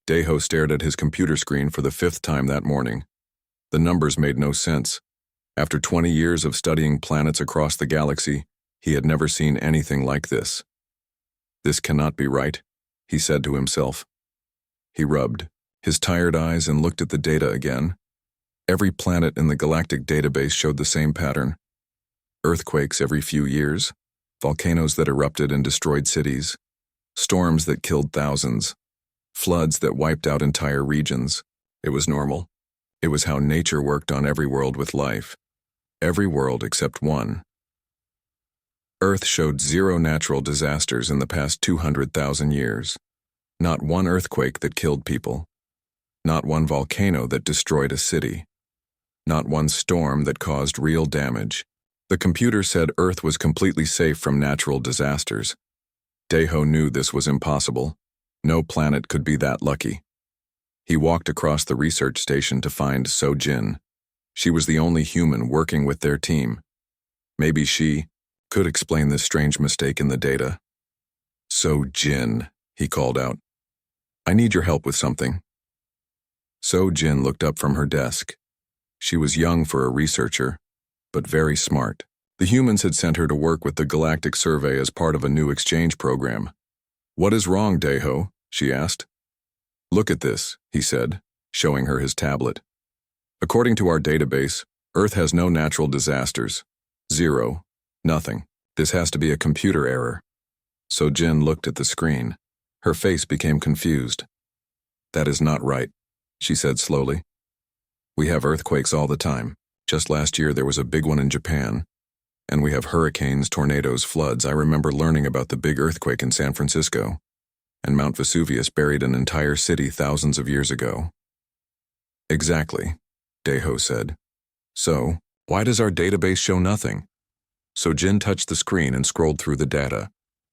Daeho stared at his computer screen for the fifth time that morning. The numbers made no sense. After 20 years of studying planets across the galaxy, he had never seen anything like this. This cannot be right, he said to himself. He rubbed his tired eyes and looked at the data again. Every planet in the galactic database showed the same pattern. Earthquakes every few years, volcanoes that erupted and destroyed cities, storms that killed thousands, floods that wiped out entire regions. It was normal. It was how nature worked on every world with life. Every world except one. Earth showed 0 natural disasters in the past 200,000 years. Not one earthquake that killed people. Not one volcano that destroyed a city. Not one storm that caused real damage. The computer said Earth was completely safe from natural disasters. Daeho knew this was impossible. No planet could be that lucky. He walked across the research station to find So-Jin. She was the only human working with their team. Maybe she could explain this strange mistake in the data. So-Jin, he called out. I need your help with something. So-Jin looked up from her desk. She was young for a researcher, but very smart. The humans had sent her to work with the Galactic Survey as part of a new exchange program. What is wrong, Daeho? She asked. Look at this, he said, showing her his tablet. According to our database, Earth has no natural disasters. 0. Nothing. This has to be a computer error. So-Jin looked at the screen. Her face became confused. That is not right, she said slowly. We have earthquakes all the time. Just last year there was a big one in Japan. And we have hurricanes, tornadoes, floods. I remember learning about the big earthquake in San Francisco. And Mount Vesuvius buried an entire city thousands of years ago. Exactly, Daeho said. So, why does our database show nothing? So-Jin touched the screen and scrolled through the data.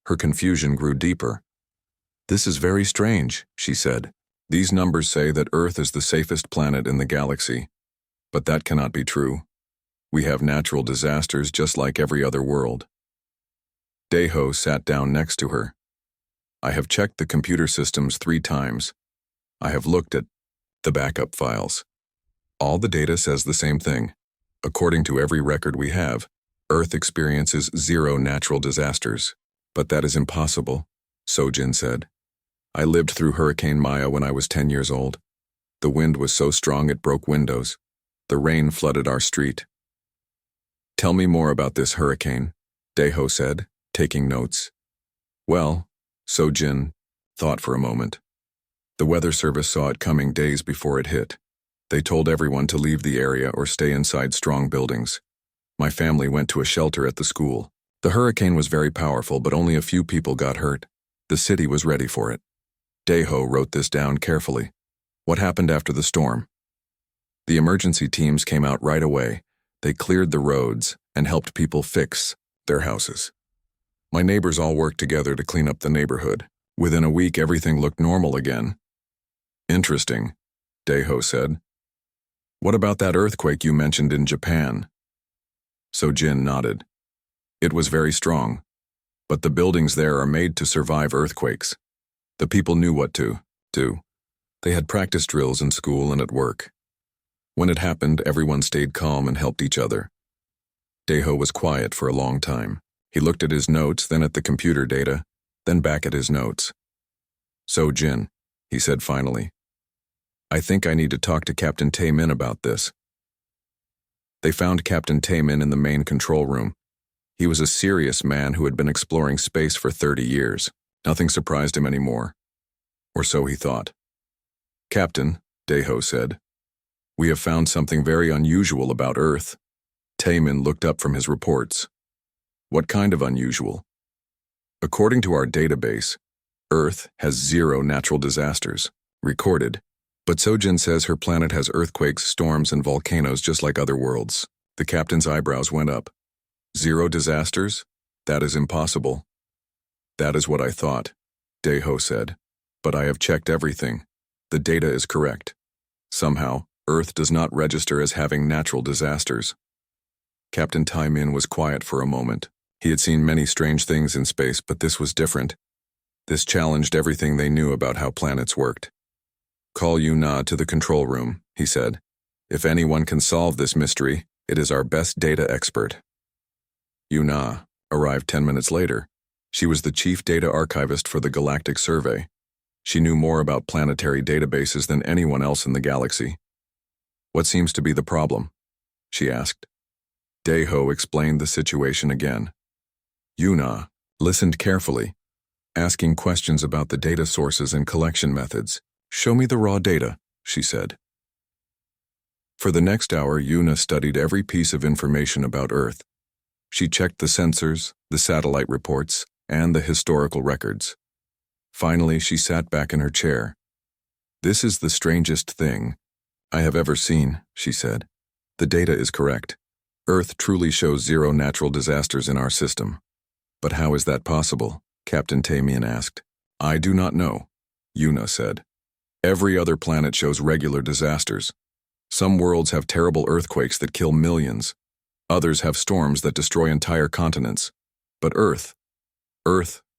Her confusion grew deeper. This is very strange, she said. These numbers say that Earth is the safest planet in the galaxy. But that cannot be true. We have natural disasters just like every other world. Daeho sat down next to her. I have checked the computer systems 3 times. I have looked at the backup files. All the data says the same thing. According to every record we have, Earth experiences 0 natural disasters. But that is impossible, So-Jin said. I lived through Hurricane Maya when I was 10 years old. The wind was so strong it broke windows. The rain flooded our street. Tell me more about this hurricane, Daeho said, taking notes. Well, So-Jin thought for a moment. The weather service saw it coming days before it hit. They told everyone to leave the area or stay inside strong buildings. My family went to a shelter at the school. The hurricane was very powerful, but only a few people got hurt. The city was ready for it. Daeho wrote this down carefully. What happened after the storm? The emergency teams came out right away. They cleared the roads and helped people fix their houses. My neighbors all worked together to clean up the neighborhood. Within a week, everything looked normal again. Interesting, Daeho said. What about that earthquake you mentioned in Japan? So-Jin nodded. It was very strong, but the buildings there are made to survive earthquakes. The people knew what to do. They had practice drills in school and at work. When it happened, everyone stayed calm and helped each other. Daeho was quiet for a long time. He looked at his notes, then at the computer data, then back at his notes. So-Jin, he said finally, I think I need to talk to Captain Taemin about this. They found Captain Taemin in the main control room. He was a serious man who had been exploring space for 30 years. Nothing surprised him anymore. Or so he thought. Captain, Daeho said, we have found something very unusual about Earth. Taemin looked up from his reports. What kind of unusual? According to our database, Earth has 0 natural disasters recorded, but So-Jin says her planet has earthquakes, storms, and volcanoes just like other worlds. The captain's eyebrows went up. 0 disasters? That is impossible. That is what I thought, Daeho said. But I have checked everything. The data is correct. Somehow, Earth does not register as having natural disasters. Captain Taemin was quiet for a moment. He had seen many strange things in space, but this was different. This challenged everything they knew about how planets worked. Call Yuna to the control room, he said. If anyone can solve this mystery, it is our best data expert. Yuna arrived 10 minutes later. She was the chief data archivist for the Galactic Survey. She knew more about planetary databases than anyone else in the galaxy. What seems to be the problem? She asked. Deho explained the situation again. Yuna listened carefully, asking questions about the data sources and collection methods. Show me the raw data, she said. For the next hour, Yuna studied every piece of information about Earth. She checked the sensors, the satellite reports, and the historical records. Finally, she sat back in her chair. This is the strangest thing I have ever seen, she said. The data is correct. Earth truly shows zero natural disasters in our system. But how is that possible? Captain Tamian asked. I do not know, Yuna said. Every other planet shows regular disasters. Some worlds have terrible earthquakes that kill millions. Others have storms that destroy entire continents. But Earth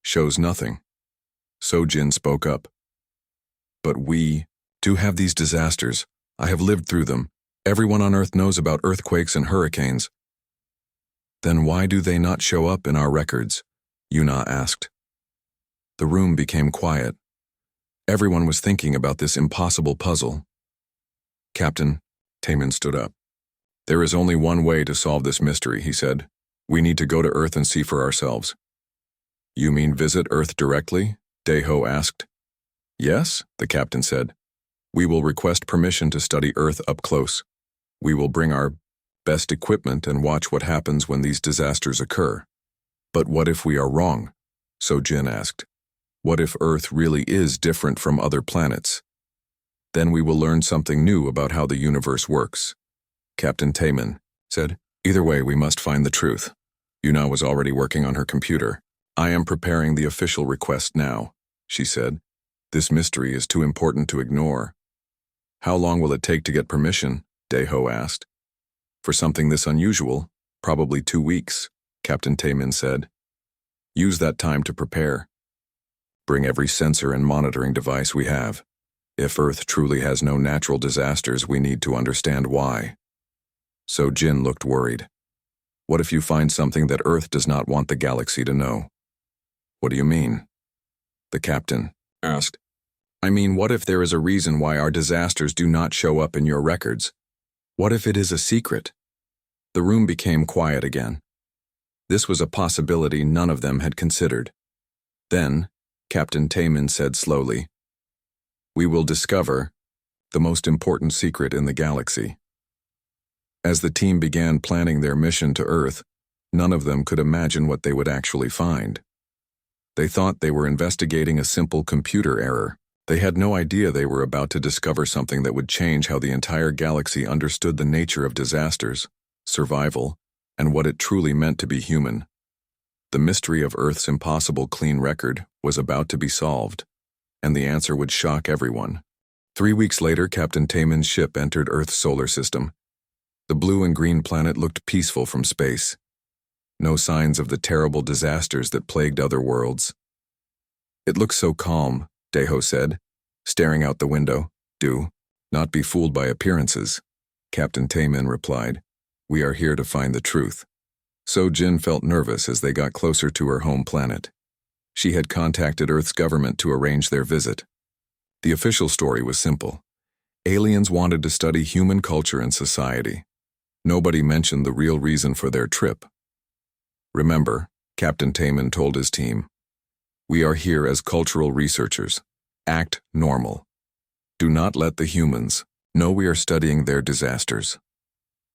shows nothing. Sojin spoke up. But we do have these disasters. I have lived through them. Everyone on Earth knows about earthquakes and hurricanes. Then why do they not show up in our records? Yuna asked. The room became quiet. Everyone was thinking about this impossible puzzle. Captain, Tamian stood up. There is only one way to solve this mystery, he said. We need to go to Earth and see for ourselves. You mean visit Earth directly? Deho asked. Yes, the captain said. We will request permission to study Earth up close. We will bring our best equipment and watch what happens when these disasters occur. But what if we are wrong? Sojin asked. What if Earth really is different from other planets? Then we will learn something new about how the universe works. Captain Tamian said, Either way, we must find the truth. Yuna was already working on her computer. I am preparing the official request now, she said. This mystery is too important to ignore. How long will it take to get permission? Deho asked. For something this unusual, probably 2 weeks, Captain Tamian said. Use that time to prepare. Bring every sensor and monitoring device we have. If Earth truly has no natural disasters, we need to understand why. Sojin looked worried. What if you find something that Earth does not want the galaxy to know? What do you mean? The captain asked. I mean, what if there is a reason why our disasters do not show up in your records? What if it is a secret? The room became quiet again. This was a possibility none of them had considered. Then, Captain Tamian said slowly, We will discover the most important secret in the galaxy. As the team began planning their mission to Earth, none of them could imagine what they would actually find. They thought they were investigating a simple computer error. They had no idea they were about to discover something that would change how the entire galaxy understood the nature of disasters, survival, and what it truly meant to be human. The mystery of Earth's impossible clean record was about to be solved, and the answer would shock everyone. 3 weeks later, Captain Tamian's ship entered Earth's solar system. The blue and green planet looked peaceful from space. No signs of the terrible disasters that plagued other worlds. It looks so calm, Deho said, staring out the window. Do not be fooled by appearances, Captain Tamian replied. We are here to find the truth. Sojin felt nervous as they got closer to her home planet. She had contacted Earth's government to arrange their visit. The official story was simple. Aliens wanted to study human culture and society. Nobody mentioned the real reason for their trip. Remember, Captain Tamian told his team, we are here as cultural researchers. Act normal. Do not let the humans know we are studying their disasters.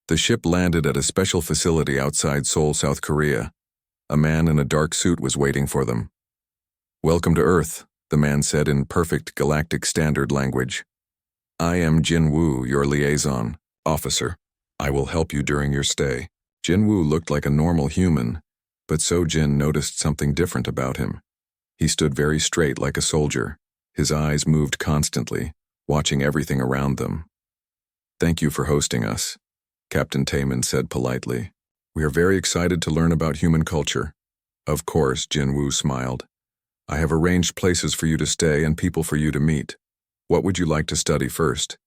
The ship landed at a special facility outside Seoul, South Korea. A man in a dark suit was waiting for them. Welcome to Earth, the man said in perfect galactic standard language. I am Jin Woo, your liaison officer. I will help you during your stay. Jin Woo looked like a normal human, but Sojin noticed something different about him. He stood very straight like a soldier. His eyes moved constantly, watching everything around them. Thank you for hosting us, Captain Tamian said politely. We are very excited to learn about human culture. Of course, Jin Woo smiled. I have arranged places for you to stay and people for you to meet. What would you like to study first?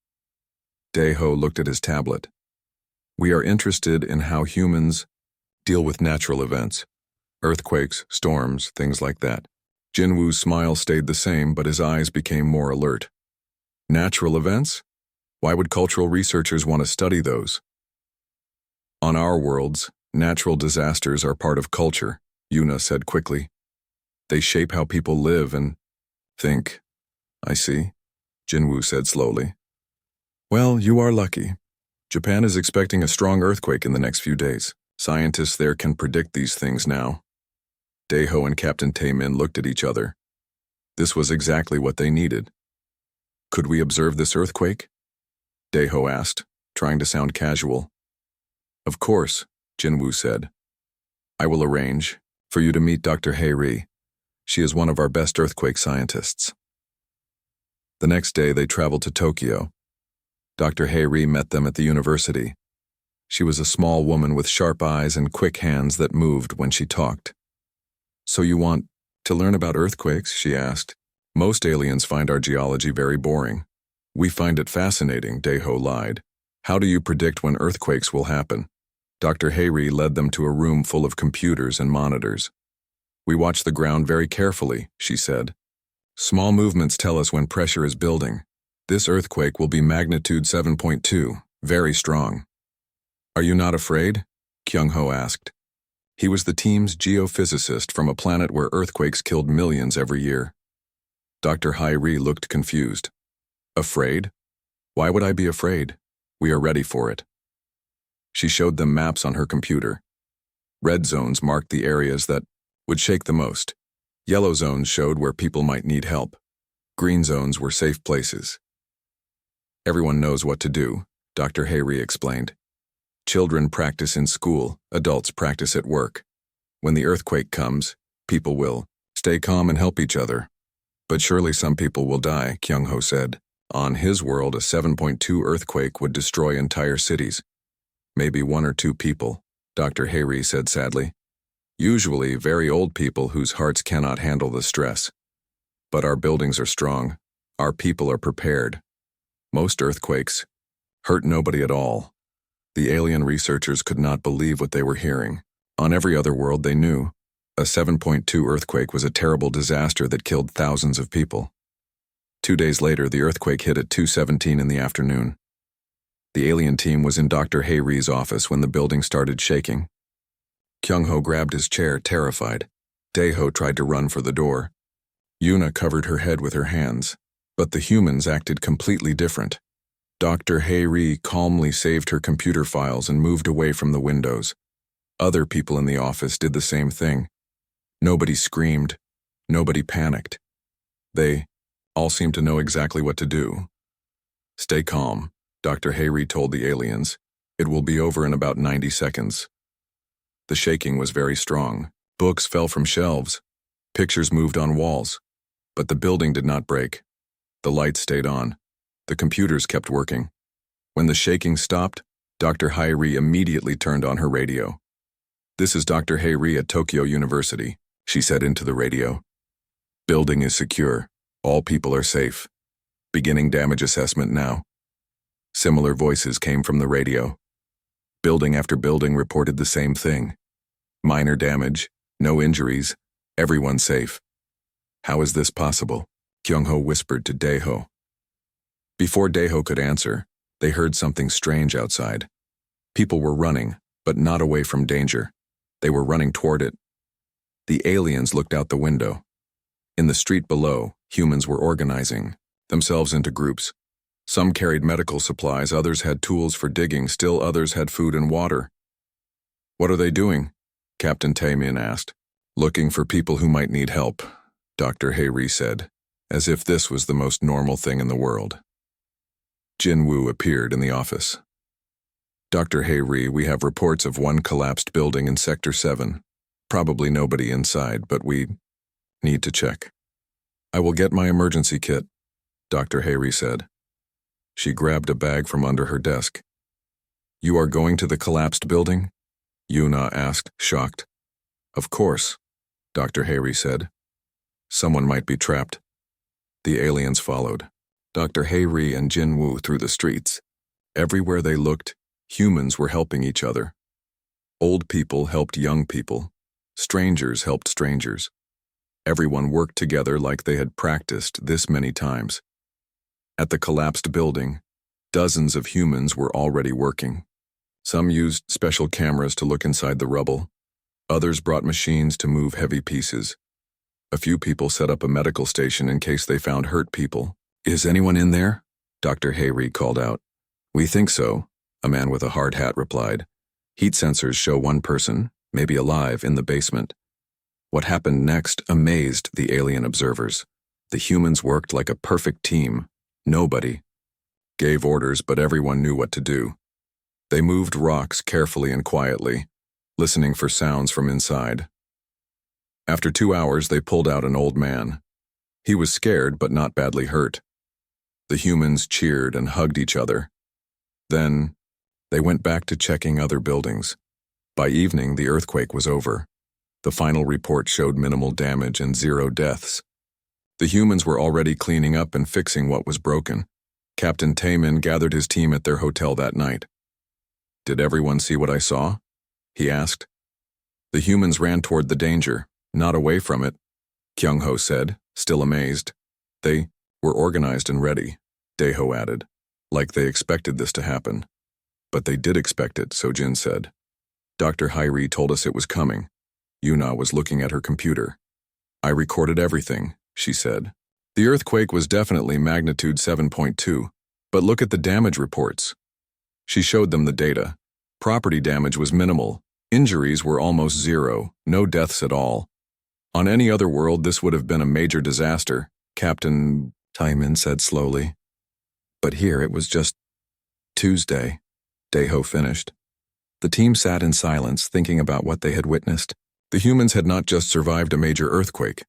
Daeho looked at his tablet. We are interested in how humans deal with natural events. Earthquakes, storms, things like that. Jinwoo's smile stayed the same, but his eyes became more alert. Natural events? Why would cultural researchers want to study those? On our worlds, natural disasters are part of culture, Yuna said quickly. They shape how people live and think. I see, Jinwoo said slowly. Well, you are lucky. Japan is expecting a strong earthquake in the next few days. Scientists there can predict these things now. Daeho and Captain Taemin looked at each other. This was exactly what they needed. Could we observe this earthquake? Daeho asked, trying to sound casual. Of course, Jinwoo said. I will arrange for you to meet Dr. Haeri. She is one of our best earthquake scientists. The next day they traveled to Tokyo. Dr. Haeri met them at the university. She was a small woman with sharp eyes and quick hands that moved when she talked. So you want to learn about earthquakes? She asked. Most aliens find our geology very boring. We find it fascinating, Daeho lied. How do you predict when earthquakes will happen? Dr. Haeri led them to a room full of computers and monitors. We watch the ground very carefully, she said. Small movements tell us when pressure is building. This earthquake will be magnitude 7.2, very strong. Are you not afraid? Kyung-ho asked. He was the team's geophysicist from a planet where earthquakes killed millions every year. Dr. Haeri looked confused. Afraid? Why would I be afraid? We are ready for it. She showed them maps on her computer. Red zones marked the areas that would shake the most. Yellow zones showed where people might need help. Green zones were safe places. Everyone knows what to do, Dr. Haeri explained. Children practice in school, adults practice at work. When the earthquake comes, people will stay calm and help each other. But surely some people will die, Kyung-ho said. On his world, a 7.2 earthquake would destroy entire cities. Maybe 1 or 2 people, Dr. Haeri said sadly. Usually very old people whose hearts cannot handle the stress. But our buildings are strong. Our people are prepared. Most earthquakes hurt nobody at all. The alien researchers could not believe what they were hearing. On every other world they knew. A 7.2 earthquake was a terrible disaster that killed thousands of people. 2 days later, the earthquake hit at 2:17 in the afternoon. The alien team was in Dr. Haeri's office when the building started shaking. Kyung-ho grabbed his chair, terrified. Daeho tried to run for the door. Yuna covered her head with her hands. But the humans acted completely different. Dr. Haeri calmly saved her computer files and moved away from the windows. Other people in the office did the same thing. Nobody screamed. Nobody panicked. They all seemed to know exactly what to do. Stay calm, Dr. Haeri told the aliens. It will be over in about 90 seconds. The shaking was very strong. Books fell from shelves. Pictures moved on walls. But the building did not break. The lights stayed on. The computers kept working. When the shaking stopped, Dr. Haeri immediately turned on her radio. This is Dr. Haeri at Tokyo University, she said into the radio. Building is secure. All people are safe. Beginning damage assessment now. Similar voices came from the radio. Building after building reported the same thing. Minor damage, no injuries, everyone safe. How is this possible? Kyung-ho whispered to Daeho. Before Daeho could answer, they heard something strange outside. People were running, but not away from danger. They were running toward it. The aliens looked out the window. In the street below, humans were organizing themselves into groups. Some carried medical supplies, others had tools for digging, still others had food and water. What are they doing? Captain Taemin asked. Looking for people who might need help, Dr. Haeri said, as if this was the most normal thing in the world. Jinwoo appeared in the office. Dr. Haeri, we have reports of one collapsed building in Sector 7. Probably nobody inside, but we need to check. I will get my emergency kit, Dr. Haeri said. She grabbed a bag from under her desk. You are going to the collapsed building? Yuna asked, shocked. Of course, Dr. Haeri said. Someone might be trapped. The aliens followed. Dr. Hairi and Jin Woo through the streets. Everywhere they looked, humans were helping each other. Old people helped young people. Strangers helped strangers. Everyone worked together like they had practiced this many times. At the collapsed building, dozens of humans were already working. Some used special cameras to look inside the rubble. Others brought machines to move heavy pieces. A few people set up a medical station in case they found hurt people. "Is anyone in there?" Dr. Hairi called out. "We think so," a man with a hard hat replied. "Heat sensors show one person, maybe alive, in the basement." What happened next amazed the alien observers. The humans worked like a perfect team. Nobody gave orders, but everyone knew what to do. They moved rocks carefully and quietly, listening for sounds from inside. After 2 hours, they pulled out an old man. He was scared, but not badly hurt. The humans cheered and hugged each other. Then, they went back to checking other buildings. By evening, the earthquake was over. The final report showed minimal damage and 0 deaths. The humans were already cleaning up and fixing what was broken. Captain Taemin gathered his team at their hotel that night. "Did everyone see what I saw?" he asked. "The humans ran toward the danger, not away from it," Kyung-ho said, still amazed. "They were organized and ready," Dae-ho added, like they expected this to happen. "But they did expect it," Sojin said. "Dr. Hairi told us it was coming." Yuna was looking at her computer. "I recorded everything," she said. "The earthquake was definitely magnitude 7.2, but look at the damage reports." She showed them the data. Property damage was minimal. Injuries were almost 0, no deaths at all. On any other world, this would have been a major disaster, Captain Taemin said slowly. But here it was just Tuesday, Dae-ho finished. The team sat in silence, thinking about what they had witnessed. The humans had not just survived a major earthquake.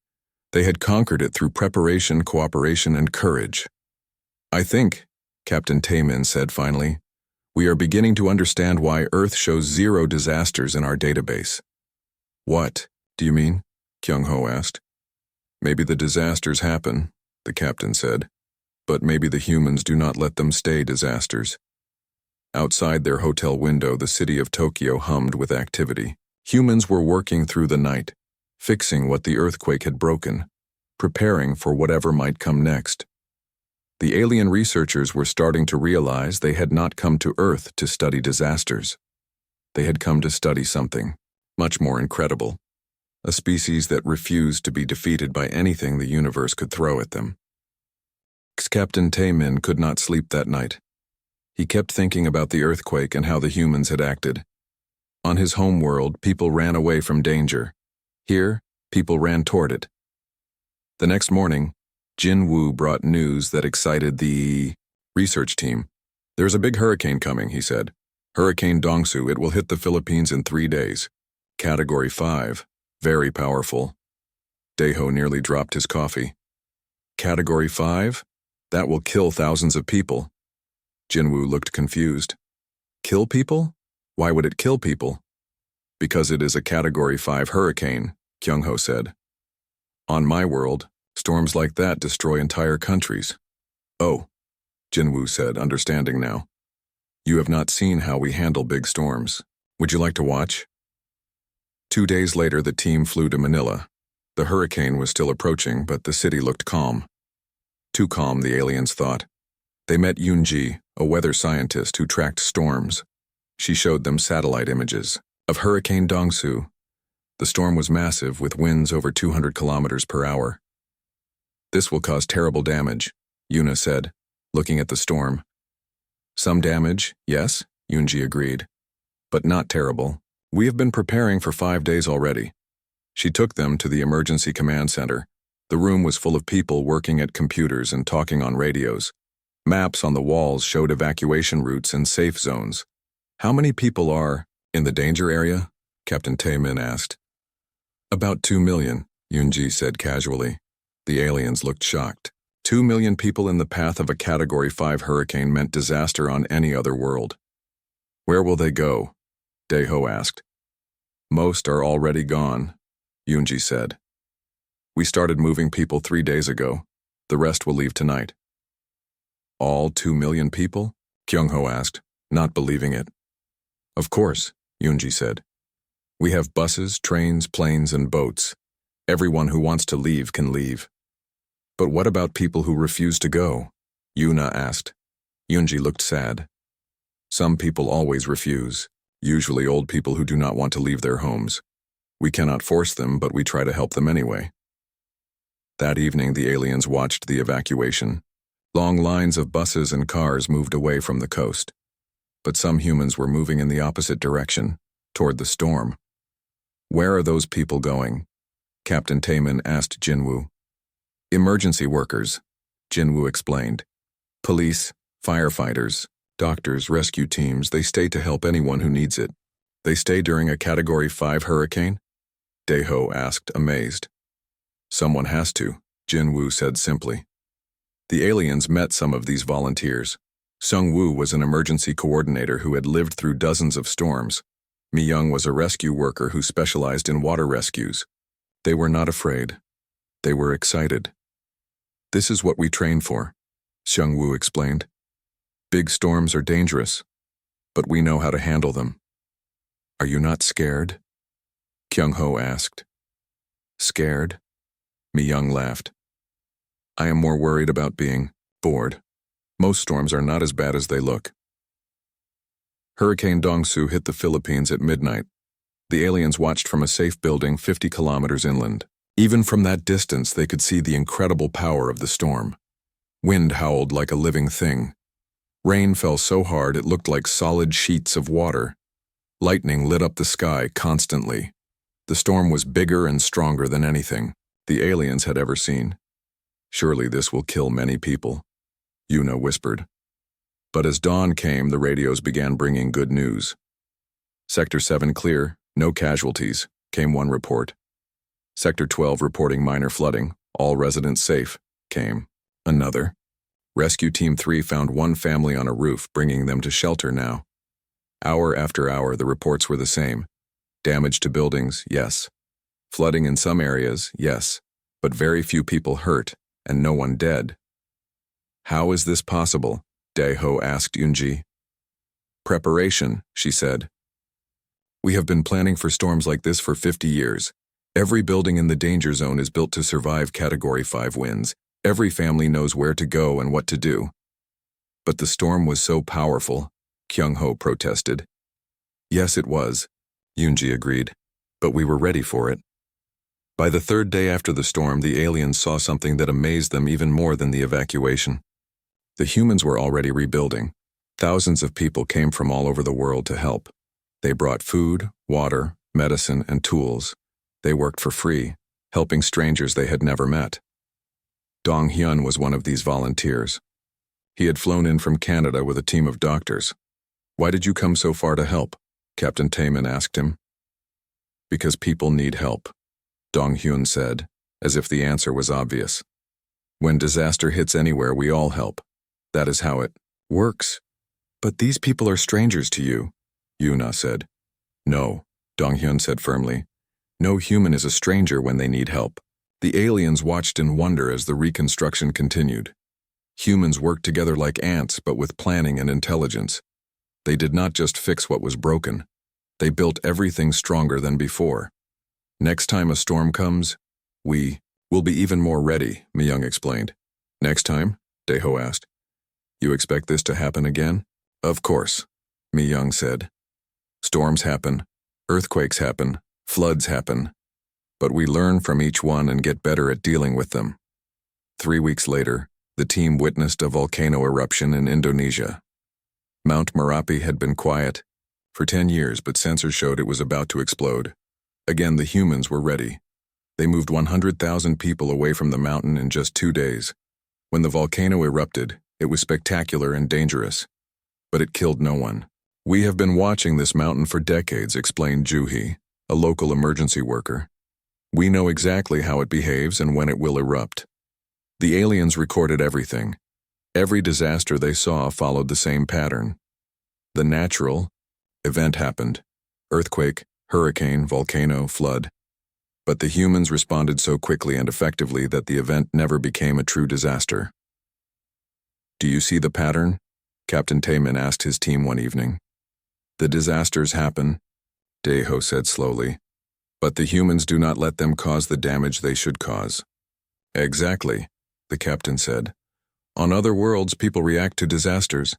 They had conquered it through preparation, cooperation, and courage. "I think," Captain Taemin said finally, "we are beginning to understand why Earth shows 0 disasters in our database." "What do you mean?" Kyung-ho asked. "Maybe the disasters happen," the captain said, "but maybe the humans do not let them stay disasters." Outside their hotel window, the city of Tokyo hummed with activity. Humans were working through the night, fixing what the earthquake had broken, preparing for whatever might come next. The alien researchers were starting to realize they had not come to Earth to study disasters. They had come to study something much more incredible, a species that refused to be defeated by anything the universe could throw at them. Captain Taemin could not sleep that night. He kept thinking about the earthquake and how the humans had acted. On his home world, people ran away from danger. Here, people ran toward it. The next morning, Jin Woo brought news that excited the research team. "There's a big hurricane coming," he said. "Hurricane Dongsu. It will hit the Philippines in 3 days. Category 5. Very powerful." Dae-ho nearly dropped his coffee. "Category 5? That will kill thousands of people." Jin Woo looked confused. "Kill people? Why would it kill people?" "Because it is a Category 5 hurricane," Kyung-ho said. "On my world, storms like that destroy entire countries." "Oh," Jin Woo said, understanding now. "You have not seen how we handle big storms. Would you like to watch?" 2 days later, the team flew to Manila. The hurricane was still approaching, but the city looked calm. Too calm, the aliens thought. They met Yoon-ji, a weather scientist who tracked storms. She showed them satellite images of Hurricane Dongsu. The storm was massive, with winds over 200 kilometers per hour. "This will cause terrible damage," Yuna said, looking at the storm. "Some damage, yes," Yoon-ji agreed, "but not terrible. We have been preparing for 5 days already." She took them to the emergency command center. The room was full of people working at computers and talking on radios. Maps on the walls showed evacuation routes and safe zones. "How many people are in the danger area?" Captain Taemin asked. "About 2 million, Yoon-ji said casually. The aliens looked shocked. 2 million people in the path of a Category 5 hurricane meant disaster on any other world. "Where will they go?" Dae-ho asked. "Most are already gone," Yoon-ji said. "We started moving people 3 days ago. The rest will leave tonight." All 2 million people? Kyung-ho asked, not believing it. Of course, Yoonji said. We have buses, trains, planes, and boats. Everyone who wants to leave can leave. But what about people who refuse to go? Yoona asked. Yoonji looked sad. Some people always refuse, usually old people who do not want to leave their homes. We cannot force them, but we try to help them anyway. That evening, the aliens watched the evacuation. Long lines of buses and cars moved away from the coast. But some humans were moving in the opposite direction, toward the storm. Where are those people going? Captain Taemin asked Jinwoo. Emergency workers, Jinwoo explained. Police, firefighters, doctors, rescue teams, they stay to help anyone who needs it. They stay during a Category 5 hurricane? Daeho asked, amazed. Someone has to, Jinwoo said simply. The aliens met some of these volunteers. Sung-woo was an emergency coordinator who had lived through dozens of storms. Mi-young was a rescue worker who specialized in water rescues. They were not afraid. They were excited. This is what we train for, Sung-woo explained. Big storms are dangerous, but we know how to handle them. Are you not scared? Kyung-ho asked. Scared? Mi-young laughed. I am more worried about being bored. Most storms are not as bad as they look. Hurricane Dongsu hit the Philippines at midnight. The aliens watched from a safe building 50 kilometers inland. Even from that distance, they could see the incredible power of the storm. Wind howled like a living thing. Rain fell so hard it looked like solid sheets of water. Lightning lit up the sky constantly. The storm was bigger and stronger than anything the aliens had ever seen. Surely this will kill many people, Yoona whispered. But as dawn came, the radios began bringing good news. Sector 7 clear, no casualties, came one report. Sector 12 reporting minor flooding, all residents safe, came another. Rescue Team 3 found one family on a roof, bringing them to shelter now. Hour after hour, the reports were the same. Damage to buildings, yes. Flooding in some areas, yes. But very few people hurt, and no one dead. How is this possible? Daeho asked Yoonji. Preparation, she said. We have been planning for storms like this for 50 years. Every building in the danger zone is built to survive Category 5 winds. Every family knows where to go and what to do. But the storm was so powerful, Kyung-ho protested. Yes, it was, Yoonji agreed. But we were ready for it. By the third day after the storm, the aliens saw something that amazed them even more than the evacuation. The humans were already rebuilding. Thousands of people came from all over the world to help. They brought food, water, medicine, and tools. They worked for free, helping strangers they had never met. Dong-hyun was one of these volunteers. He had flown in from Canada with a team of doctors. Why did you come so far to help? Captain Taemin asked him. Because people need help, Dong-hyun said, as if the answer was obvious. When disaster hits anywhere, we all help. That is how it works. But these people are strangers to you, Yoona said. No, Dong-hyun said firmly. No human is a stranger when they need help. The aliens watched in wonder as the reconstruction continued. Humans worked together like ants, but with planning and intelligence. They did not just fix what was broken. They built everything stronger than before. Next time a storm comes, we will be even more ready, Mi-young explained. Next time? Daeho asked. You expect this to happen again? Of course, Mi-young said. Storms happen, earthquakes happen, floods happen. But we learn from each one and get better at dealing with them. 3 weeks later, the team witnessed a volcano eruption in Indonesia. Mount Merapi had been quiet for 10 years, but sensors showed it was about to explode. Again, the humans were ready. They moved 100,000 people away from the mountain in just 2 days. When the volcano erupted, it was spectacular and dangerous. But it killed no one. We have been watching this mountain for decades, explained Juhi, a local emergency worker. We know exactly how it behaves and when it will erupt. The aliens recorded everything. Every disaster they saw followed the same pattern. The natural event happened. Earthquake, hurricane, volcano, flood. But the humans responded so quickly and effectively that the event never became a true disaster. Do you see the pattern? Captain Taemin asked his team one evening. The disasters happen, Daeho said slowly, but the humans do not let them cause the damage they should cause. Exactly, the captain said. On other worlds, people react to disasters.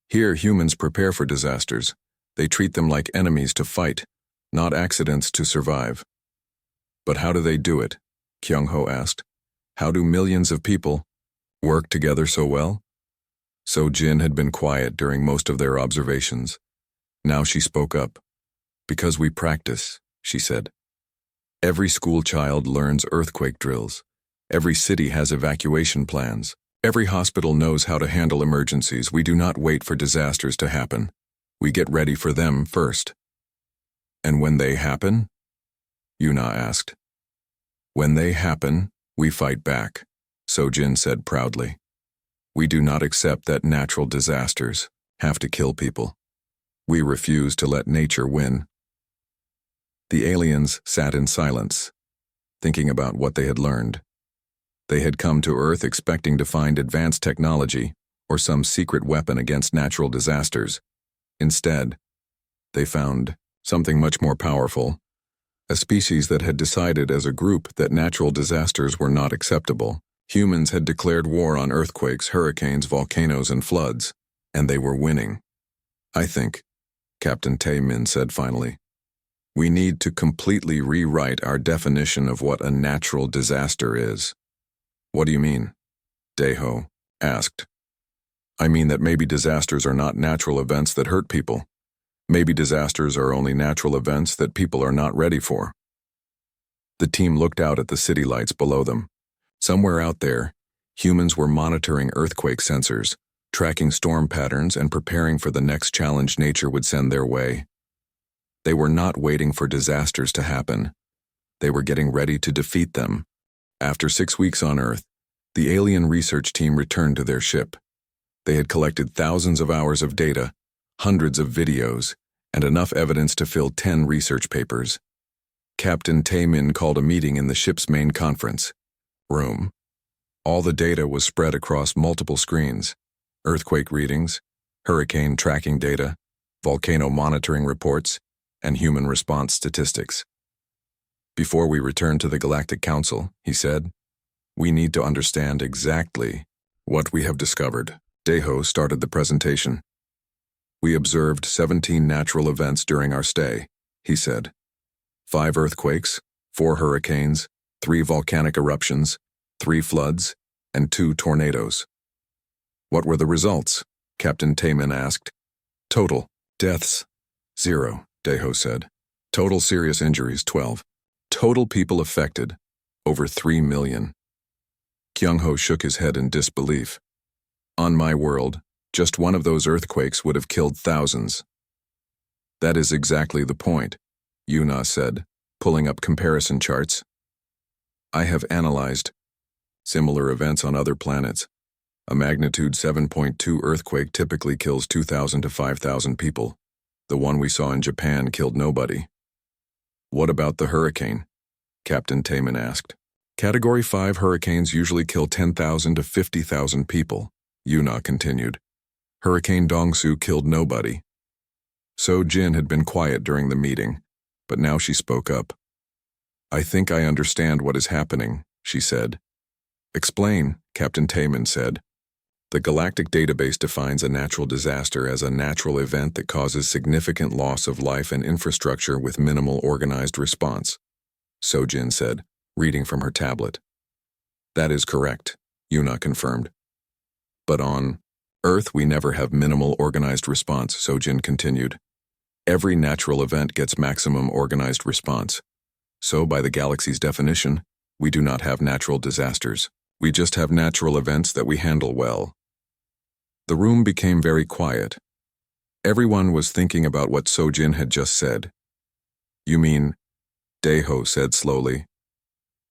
Here, humans prepare for disasters. They treat them like enemies to fight, not accidents to survive. But how do they do it? Kyung-ho asked. How do millions of people work together so well? So-jin had been quiet during most of their observations. Now she spoke up. Because we practice, she said. Every school child learns earthquake drills. Every city has evacuation plans. Every hospital knows how to handle emergencies. We do not wait for disasters to happen. We get ready for them first. And when they happen? Yuna asked. When they happen, we fight back, So-jin said proudly. We do not accept that natural disasters have to kill people. We refuse to let nature win. The aliens sat in silence, thinking about what they had learned. They had come to Earth expecting to find advanced technology or some secret weapon against natural disasters. Instead, they found something much more powerful, a species that had decided as a group that natural disasters were not acceptable. Humans had declared war on earthquakes, hurricanes, volcanoes, and floods, and they were winning. I think, Captain Taemin said finally, we need to completely rewrite our definition of what a natural disaster is. What do you mean? Daeho asked. I mean that maybe disasters are not natural events that hurt people. Maybe disasters are only natural events that people are not ready for. The team looked out at the city lights below them. Somewhere out there, humans were monitoring earthquake sensors, tracking storm patterns and preparing for the next challenge nature would send their way. They were not waiting for disasters to happen. They were getting ready to defeat them. After 6 weeks on Earth, the alien research team returned to their ship. They had collected thousands of hours of data, hundreds of videos, and enough evidence to fill 10 research papers. Captain Taemin called a meeting in the ship's main conference room. All the data was spread across multiple screens: earthquake readings, hurricane tracking data, volcano monitoring reports, and human response statistics. Before we return to the Galactic Council, he said, we need to understand exactly what we have discovered. Daeho started the presentation. We observed 17 natural events during our stay, he said. 5 earthquakes, 4 hurricanes, 3 volcanic eruptions, 3 floods, and 2 tornadoes. What were the results? Captain Taemin asked. Total deaths, 0, Daeho said. Total serious injuries, 12. Total people affected, over 3 million. Kyung-ho shook his head in disbelief. On my world, just one of those earthquakes would have killed thousands. That is exactly the point, Yuna said, pulling up comparison charts. I have analyzed similar events on other planets. A magnitude 7.2 earthquake typically kills 2,000 to 5,000 people. The one we saw in Japan killed nobody. What about the hurricane? Captain Taemin asked. Category 5 hurricanes usually kill 10,000 to 50,000 people, Yuna continued. Hurricane Dongsu killed nobody. So-jin had been quiet during the meeting, but now she spoke up. I think I understand what is happening, she said. Explain, Captain Taemin said. The Galactic Database defines a natural disaster as a natural event that causes significant loss of life and infrastructure with minimal organized response, So-jin said, reading from her tablet. That is correct, Yuna confirmed. But on Earth, we never have minimal organized response, So-jin continued. Every natural event gets maximum organized response. So, by the galaxy's definition, we do not have natural disasters. We just have natural events that we handle well. The room became very quiet. Everyone was thinking about what So-jin had just said. You mean, Daeho said slowly,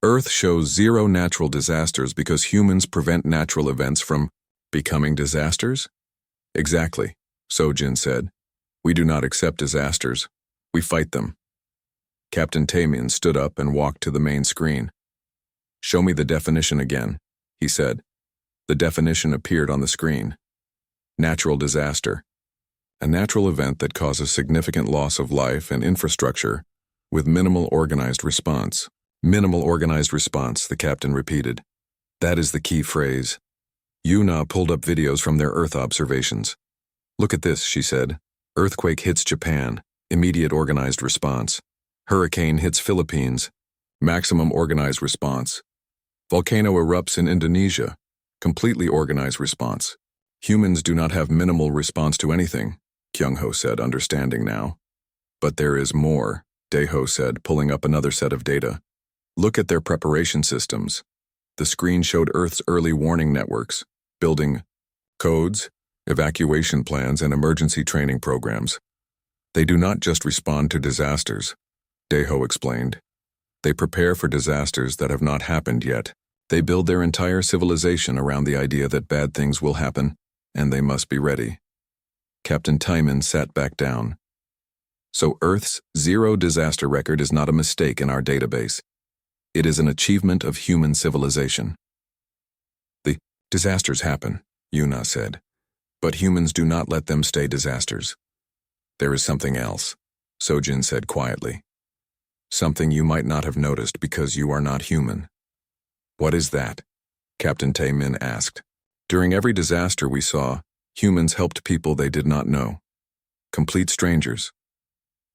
Earth shows 0 natural disasters because humans prevent natural events from becoming disasters? Exactly, So-jin said. We do not accept disasters. We fight them. Captain Taemin stood up and walked to the main screen. Show me the definition again, he said. The definition appeared on the screen. Natural disaster. A natural event that causes significant loss of life and infrastructure with minimal organized response. Minimal organized response, the captain repeated. That is the key phrase. Yuna pulled up videos from their Earth observations. Look at this, she said. Earthquake hits Japan. Immediate organized response. Hurricane hits Philippines. Maximum organized response. Volcano erupts in Indonesia. Completely organized response. Humans do not have minimal response to anything, Kyung-ho said, understanding now. But there is more, Dae-ho said, pulling up another set of data. Look at their preparation systems. The screen showed Earth's early warning networks, building codes, evacuation plans, and emergency training programs. They do not just respond to disasters, Dae-ho explained. They prepare for disasters that have not happened yet. They build their entire civilization around the idea that bad things will happen, and they must be ready. Captain Taiman sat back down. So Earth's zero disaster record is not a mistake in our database. It is an achievement of human civilization. The disasters happen, Yuna said, but humans do not let them stay disasters. There is something else, Sojin said quietly. Something you might not have noticed because you are not human. What is that? Captain Taemin asked. During every disaster we saw, humans helped people they did not know. Complete strangers.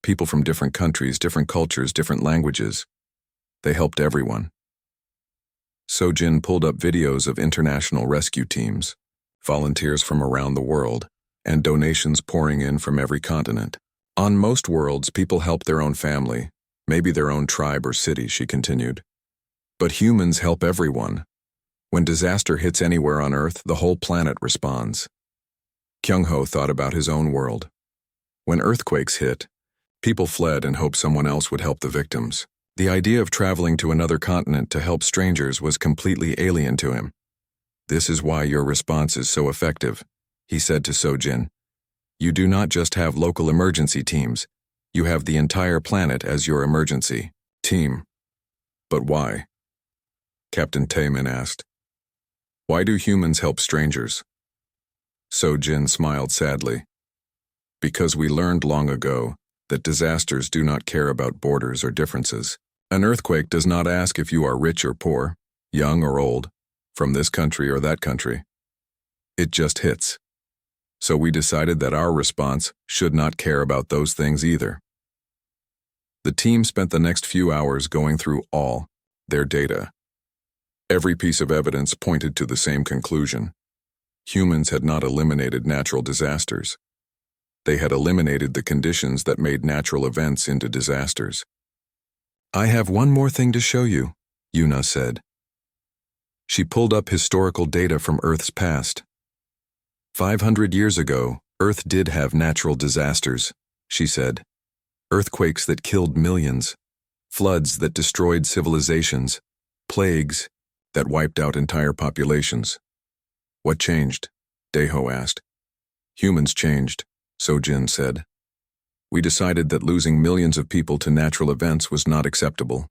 People from different countries, different cultures, different languages. They helped everyone. Sojin pulled up videos of international rescue teams, volunteers from around the world, and donations pouring in from every continent. On most worlds, people help their own family, maybe their own tribe or city, she continued. But humans help everyone. When disaster hits anywhere on Earth, the whole planet responds. Kyung-ho thought about his own world. When earthquakes hit, people fled and hoped someone else would help the victims. The idea of traveling to another continent to help strangers was completely alien to him. This is why your response is so effective, he said to Sojin. You do not just have local emergency teams, you have the entire planet as your emergency team. But why? Captain Taemin asked. Why do humans help strangers? Sojin smiled sadly. Because we learned long ago that disasters do not care about borders or differences. An earthquake does not ask if you are rich or poor, young or old, from this country or that country. It just hits. So we decided that our response should not care about those things either. The team spent the next few hours going through all their data. Every piece of evidence pointed to the same conclusion. Humans had not eliminated natural disasters. They had eliminated the conditions that made natural events into disasters. I have one more thing to show you, Yuna said. She pulled up historical data from Earth's past. 500 years ago, Earth did have natural disasters, she said. Earthquakes that killed millions, floods that destroyed civilizations, plagues that wiped out entire populations. What changed? Dae-ho asked. Humans changed, Sojin said. We decided that losing millions of people to natural events was not acceptable.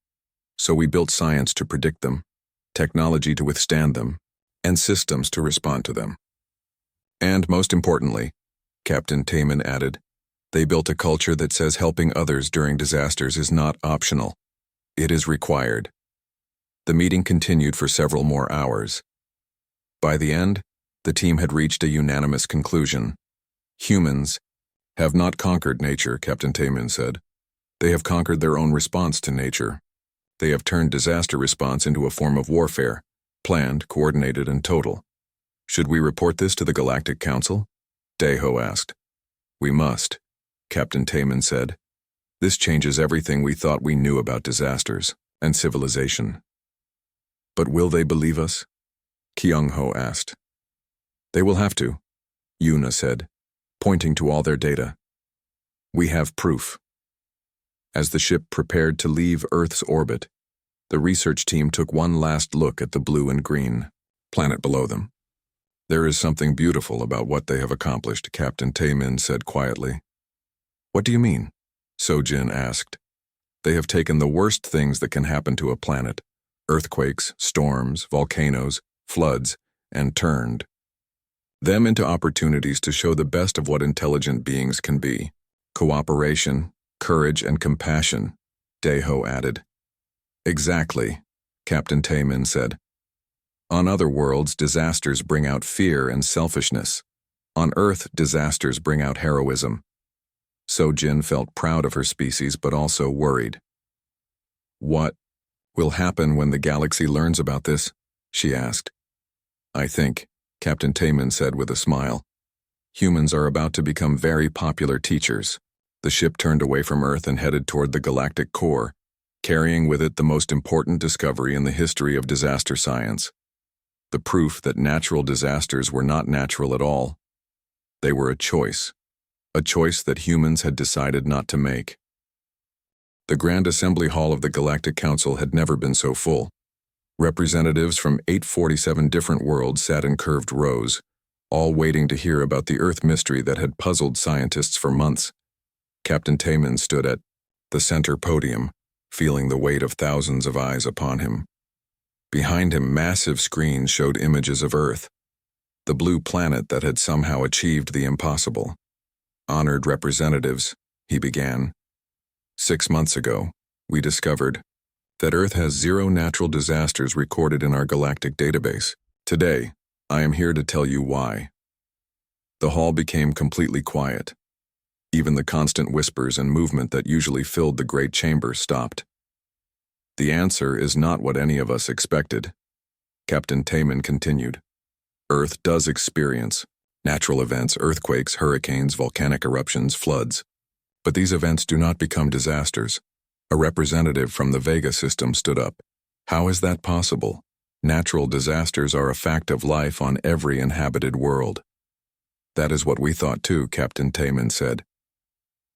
So we built science to predict them, technology to withstand them, and systems to respond to them. And most importantly, Captain Taemin added, they built a culture that says helping others during disasters is not optional. It is required. The meeting continued for several more hours. By the end, the team had reached a unanimous conclusion. Humans have not conquered nature, Captain Taemin said. They have conquered their own response to nature. They have turned disaster response into a form of warfare, planned, coordinated, and total. Should we report this to the Galactic Council? Dae-ho asked. We must, Captain Taemin said. This changes everything we thought we knew about disasters and civilization. But will they believe us? Kyung-ho asked. They will have to, Yuna said, pointing to all their data. We have proof. As the ship prepared to leave Earth's orbit, the research team took one last look at the blue and green planet below them. There is something beautiful about what they have accomplished, Captain Taemin said quietly. What do you mean? Sojin asked. They have taken the worst things that can happen to a planet, earthquakes, storms, volcanoes, floods, and turned them into opportunities to show the best of what intelligent beings can be. Cooperation, courage, and compassion, Deho added. Exactly, Captain Tayman said. On other worlds, disasters bring out fear and selfishness. On Earth, disasters bring out heroism. Sojin felt proud of her species but also worried. What will happen when the galaxy learns about this? She asked. I think, Captain Tayman said with a smile. Humans are about to become very popular teachers. The ship turned away from Earth and headed toward the galactic core, carrying with it the most important discovery in the history of disaster science. The proof that natural disasters were not natural at all. They were a choice that humans had decided not to make. The Grand Assembly Hall of the Galactic Council had never been so full. Representatives from 847 different worlds sat in curved rows, all waiting to hear about the Earth mystery that had puzzled scientists for months. Captain Tayman stood at the center podium, feeling the weight of thousands of eyes upon him. Behind him, massive screens showed images of Earth, the blue planet that had somehow achieved the impossible. Honored representatives, he began. 6 months ago, we discovered that Earth has 0 natural disasters recorded in our galactic database. Today, I am here to tell you why. The hall became completely quiet. Even the constant whispers and movement that usually filled the great chamber stopped. The answer is not what any of us expected, Captain Tayman continued. Earth does experience natural events, earthquakes, hurricanes, volcanic eruptions, floods. But these events do not become disasters. A representative from the Vega system stood up. How is that possible? Natural disasters are a fact of life on every inhabited world. That is what we thought too, Captain Tayman said.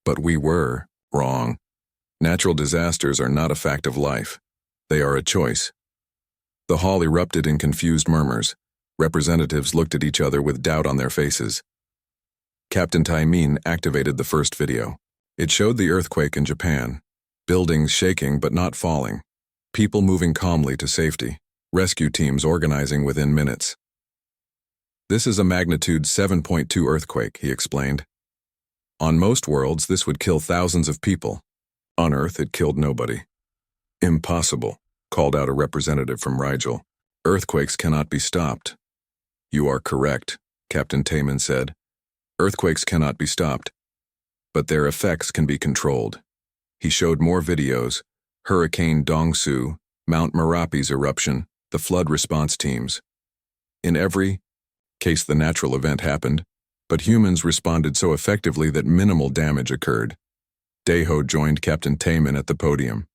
But we were wrong. Natural disasters are not a fact of life. They are a choice. The hall erupted in confused murmurs. Representatives looked at each other with doubt on their faces. Captain Tayman activated the first video. It showed the earthquake in Japan. Buildings shaking but not falling. People moving calmly to safety. Rescue teams organizing within minutes. This is a magnitude 7.2 earthquake, he explained. On most worlds, this would kill thousands of people. On Earth, it killed nobody. Impossible, called out a representative from Rigel. Earthquakes cannot be stopped. You are correct, Captain Tayman said. Earthquakes cannot be stopped, but their effects can be controlled. He showed more videos, Hurricane Dongsu, Mount Merapi's eruption, the flood response teams. In every case, the natural event happened, but humans responded so effectively that minimal damage occurred. Deho joined Captain Tayman at the podium.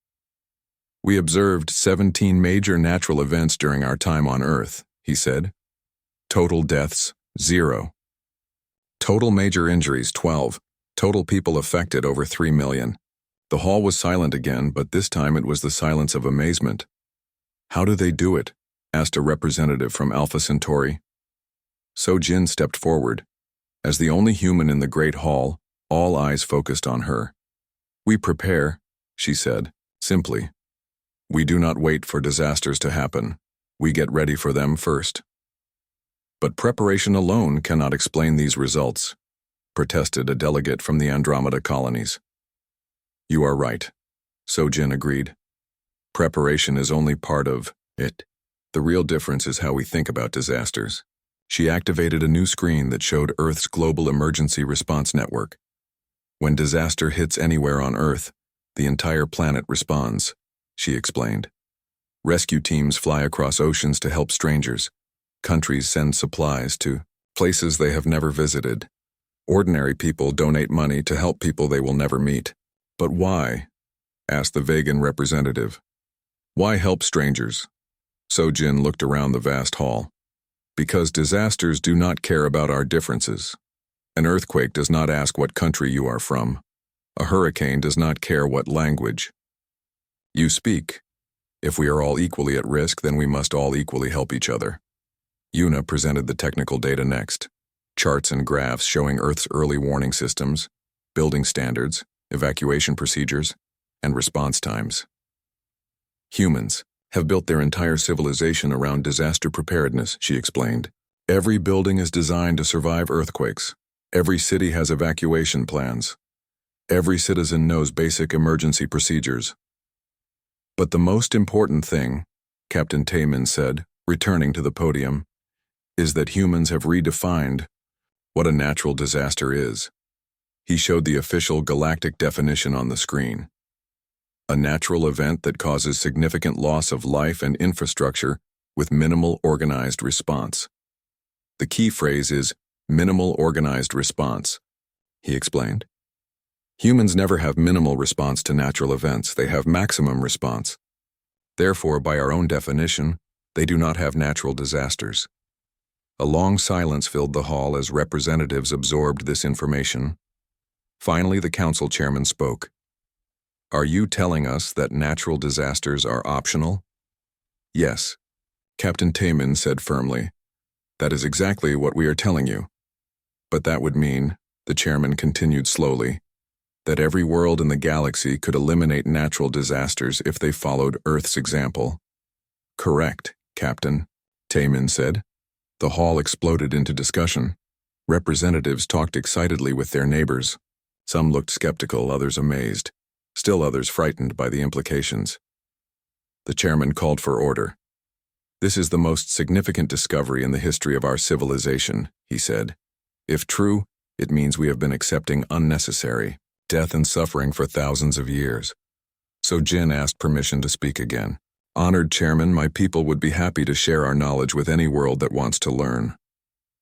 We observed 17 major natural events during our time on Earth, he said. Total deaths, 0. Total major injuries, 12. Total people affected, over 3 million. The hall was silent again, but this time it was the silence of amazement. How do they do it? Asked a representative from Alpha Centauri. Sojin stepped forward. As the only human in the great hall, all eyes focused on her. We prepare, she said, simply. We do not wait for disasters to happen. We get ready for them first. But preparation alone cannot explain these results, protested a delegate from the Andromeda colonies. You are right, Sojin agreed. Preparation is only part of it. The real difference is how we think about disasters. She activated a new screen that showed Earth's global emergency response network. When disaster hits anywhere on Earth, the entire planet responds, she explained. Rescue teams fly across oceans to help strangers. Countries send supplies to places they have never visited. Ordinary people donate money to help people they will never meet. But why? Asked the Vegan representative. Why help strangers? Sojin looked around the vast hall. Because disasters do not care about our differences. An earthquake does not ask what country you are from. A hurricane does not care what language you speak. If we are all equally at risk, then we must all equally help each other. Una presented the technical data next. Charts and graphs showing Earth's early warning systems, building standards, evacuation procedures, and response times. Humans, have built their entire civilization around disaster preparedness, she explained. Every building is designed to survive earthquakes. Every city has evacuation plans. Every citizen knows basic emergency procedures. But the most important thing, Captain Taman said, returning to the podium, is that humans have redefined what a natural disaster is. He showed the official galactic definition on the screen. A natural event that causes significant loss of life and infrastructure with minimal organized response. The key phrase is minimal organized response, he explained. Humans never have minimal response to natural events, they have maximum response. Therefore, by our own definition, they do not have natural disasters. A long silence filled the hall as representatives absorbed this information. Finally, the council chairman spoke. Are you telling us that natural disasters are optional? Yes, Captain Taman said firmly. That is exactly what we are telling you. But that would mean, the chairman continued slowly, that every world in the galaxy could eliminate natural disasters if they followed Earth's example. Correct, Captain, Taman said. The hall exploded into discussion. Representatives talked excitedly with their neighbors. Some looked skeptical, others amazed. Still others frightened by the implications. The chairman called for order. This is the most significant discovery in the history of our civilization, he said. If true, it means we have been accepting unnecessary death and suffering for thousands of years. So Jin asked permission to speak again. Honored Chairman, my people would be happy to share our knowledge with any world that wants to learn.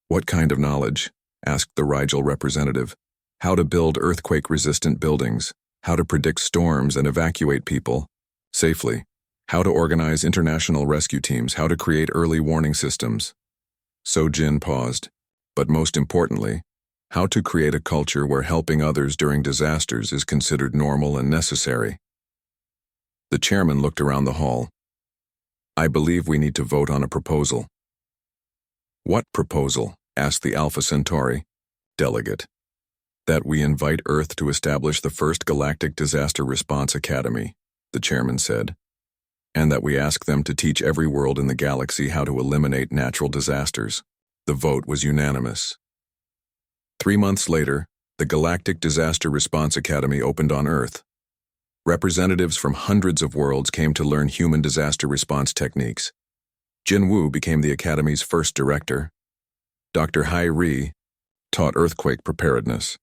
What kind of knowledge? Asked the Rigel representative. How to build earthquake-resistant buildings, how to predict storms and evacuate people safely, how to organize international rescue teams, how to create early warning systems. So Jin paused. But most importantly, how to create a culture where helping others during disasters is considered normal and necessary. The chairman looked around the hall. I believe we need to vote on a proposal. What proposal? Asked the Alpha Centauri delegate. That we invite Earth to establish the first Galactic Disaster Response Academy, the chairman said, and that we ask them to teach every world in the galaxy how to eliminate natural disasters. The vote was unanimous. 3 months later, the Galactic Disaster Response Academy opened on Earth. Representatives from hundreds of worlds came to learn human disaster response techniques. Jin Wu became the Academy's first director. Dr. Hai Ri taught earthquake preparedness.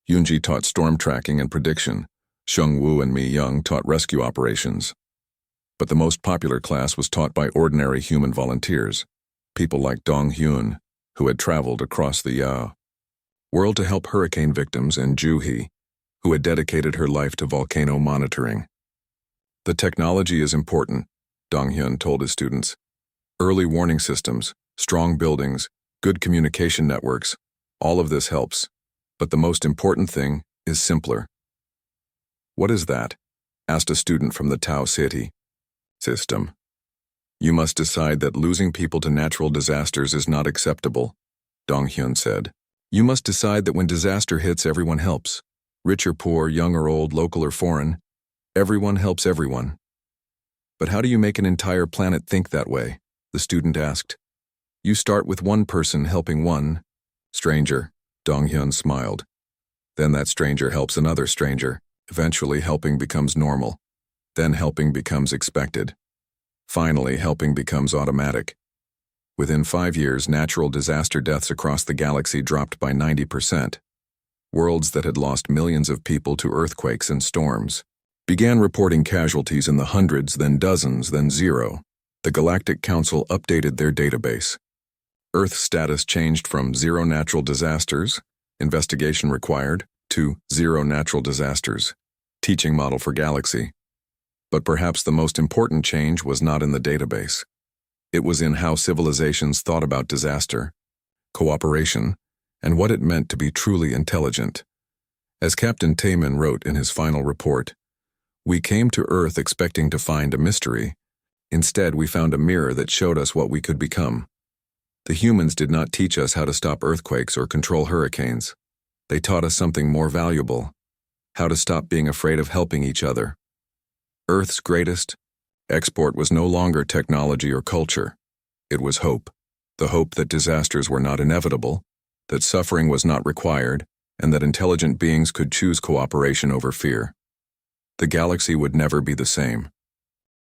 Yunji taught storm tracking and prediction. Sheng Wu and Mi Young taught rescue operations. But the most popular class was taught by ordinary human volunteers, people like Dong Hyun, who had traveled across the Yao world to help hurricane victims, and Ju Hee, who had dedicated her life to volcano monitoring. The technology is important, Dong Hyun told his students. Early warning systems, strong buildings, good communication networks, all of this helps. But the most important thing is simpler. What is that? Asked a student from the Tau City. System. You must decide that losing people to natural disasters is not acceptable, Dong Hyun said. You must decide that when disaster hits, everyone helps. Rich or poor, young or old, local or foreign. Everyone helps everyone. But how do you make an entire planet think that way? The student asked. You start with one person helping one stranger, Dong Hyun smiled. Then that stranger helps another stranger. Eventually, helping becomes normal. Then helping becomes expected. Finally, helping becomes automatic. Within 5 years, natural disaster deaths across the galaxy dropped by 90%. Worlds that had lost millions of people to earthquakes and storms began reporting casualties in the hundreds, then dozens, then zero. The Galactic Council updated their database. Earth status changed from zero natural disasters, investigation required, to zero natural disasters, teaching model for galaxy. But perhaps the most important change was not in the database. It was in how civilizations thought about disaster, cooperation, and what it meant to be truly intelligent. As Captain Taman wrote in his final report, we came to Earth expecting to find a mystery. Instead, we found a mirror that showed us what we could become. The humans did not teach us how to stop earthquakes or control hurricanes. They taught us something more valuable: how to stop being afraid of helping each other. Earth's greatest, Export was no longer technology or culture. It was hope. The hope that disasters were not inevitable, that suffering was not required, and that intelligent beings could choose cooperation over fear. The galaxy would never be the same.